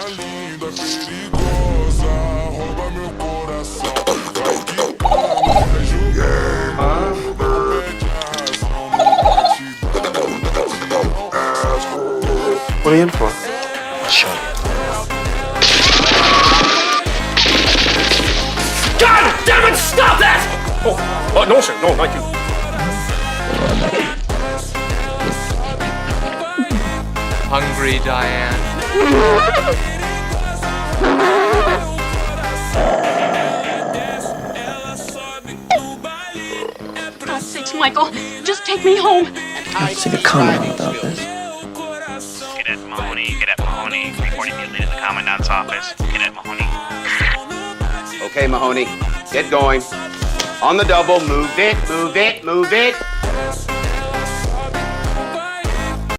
What are you in for? Show you. God damn it! Stop that! Oh, no, sir. No, not you. Hungry, Diane. For God's sakes, Michael, just take me home. I'm sick of commenting about this. Cadet Mahoney, Cadet Mahoney, reporting immediately to the Commandant's office. Cadet Mahoney. Okay, Mahoney, get going. On the double, move it, move it, move it.